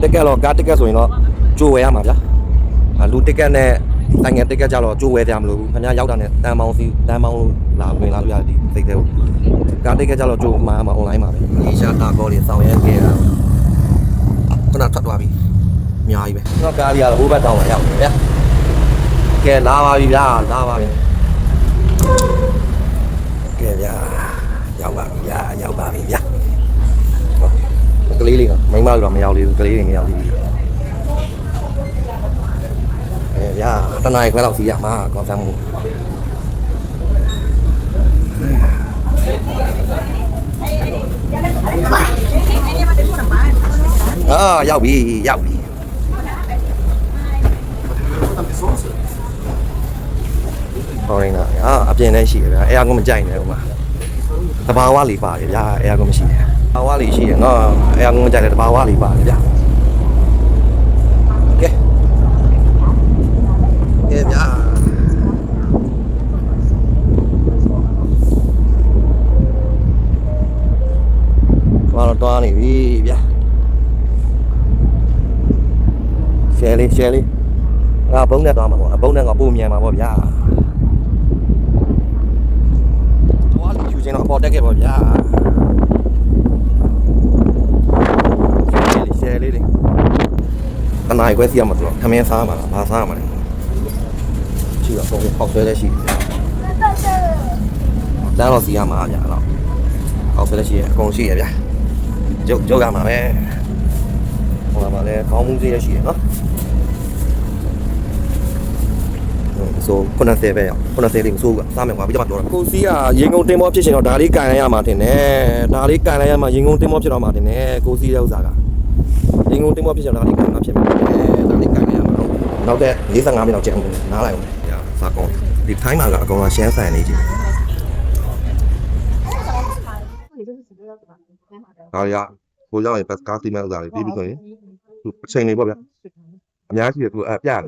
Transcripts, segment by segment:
တက်ကတော့ကားတက်ကဆိုရင်တော့ကြိုဝယ်ရမှာဗျာလူတက်ကနဲ့တိုင်ငယ်တက်ကကြတော့ကြိုဝယ်ကြမလို့ဘူးခင်ဗျားရောက်တာနဲ့တန်ပေါင်းလာဝင်လာလို့ရတယ်ဒီစိတ်သေးကိုကားတက်ကကြတော့ကြိုမှာအွန်လိုင်းမှာပဲအေရှားတာကောလေးဆောင်ရဲခဲ့တာခုနထွက်သွားပြီအများကြီးပဲတော့ကားလေးကတော့ဟိုဘက်တောင်းလာရောက်ဗျာကဲလာပါပြီဗျာလာပါပြီကဲဗျာရောက်ပါပြီဗျာရောက်ပါပြီဗျာကလေးလေးကမိန်းမကတော့မရောက်သေးဘူးကလေးတွေမရောက်သေးဘူးဗျာတနင်္လာခွဲလောက်စီရမှာကောင်းစမ်းမှုရောက်ပြီဟောရင်တော့အပြင်ထဲရှိတယ်ဗျာအဲအကောင်မကြိုက်နေဘူးမှာတဘာဝလေးပါတယ်ဗျာအဲအကောင်မရှိတယ်တဘာဝလေးရှိတယ်နော်အဲအကောင်မကြိုက်တယ်တဘာဝလေးပါတယ်ဗျာကဲဗျာတွားနေပြီဗျာရှယ်လေးငါဘုံနဲ့တွားမှာပေါ့အဘုံနဲ့ငါပို့မြန်မှာပေါ့ဗျာတွားလို့ယူချင်းတော့ပေါ်တက်ခဲ့ပေါ့ဗျာရှယ်လေးတနားခွဲစီရမှာဆိုတော့ခမင်းစားမှာဘာစားမှာလဲရှိတော့ပုံပေါက်ဆွဲလက်ရှိတန်းတော့စီရမှာဗျာတော့ပေါက်ဆွဲလက်ရှိအကုန်ရှိရဗျာကျုပ်ရမှာပဲဟိုမှာလည်းခေါင်းမူးစေးရရှိရနော်ဆို90ပဲရောက်90လေးမစိုးဘူးစားမယ်ကွာပြီးတော့ပြောတာကိုစီးကရင်ကုန်တင်မောဖြစ်ရှင်တော့ဒါလေးကန်လိုက်ရမှာတင်တယ်ဒါလေးကန်လိုက်ရမှာရင်ကုန်တင်မောဖြစ်တော့မှာတင်တယ်ကိုစီးရဲ့ဥစ္စာကရင်ကုန်တင်မောဖြစ်ရှင်ဒါလေးကန်မှာဖြစ်မှာဒါလေးကန်လိုက်ရမှာနောက်တဲ့45မိနစ်လောက်ကြာမယ်နားလိုက်အောင်ညာစားကောင်းဒီထိုင်းမှာကအကောင်ကရှမ်းဆန်နေကြည့်ဒါရကိုရောက်ရင်ပတ်ကားစီးမဲ့ဥစ္စာလေးပြီးပြီဆိုရင်အချိန်လေးပေါ့ဗျာအများကြီးကသူပြတယ်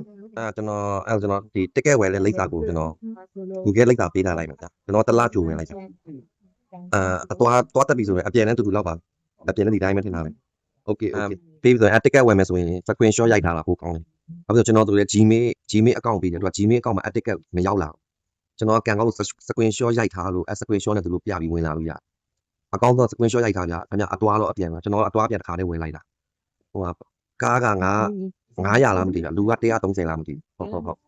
ကျွန်တော်ဒီတက်ကက်ဝယ်လဲလိပ်စာကိုကျွန်တော် Google လိပ်စာပေးထားလိုက်မှာဗျာကျွန်တော်တစ်လကြိုဝင်လိုက်ကြအသွားတက်ပြီဆိုရင်အပြန်နဲ့တူလောက်ပါအပြန်နဲ့ဒီတိုင်းပဲထင်တာပဲ Okay ပေးပြီဆိုရင်တက်ကက်ဝယ်မယ်ဆိုရင် screenshot ရိုက်ထားတာပိုကောင်းတယ်ဘာဖြစ်လို့ကျွန်တော်တို့လည်း Gmail account ပေးတယ်သူက Gmail account မှာတက်ကက်မရောက်လာကျွန်တော်ကန်ကောက်လို့ screenshot ရိုက်ထားလို့screenshot နဲ့သူတို့ပြပြီးဝင်လာလို့ရအကောင့်တော့ screenshot ရိုက်ထားကြခင်ဗျအသွားတော့အပြန်ပါကျွန်တော်အသွားအပြန်တစ်ခါတည်းဝင်လိုက်တာဟိုကားက900လားမသိဘူးလူက130လားမသိဘူးဟုတ်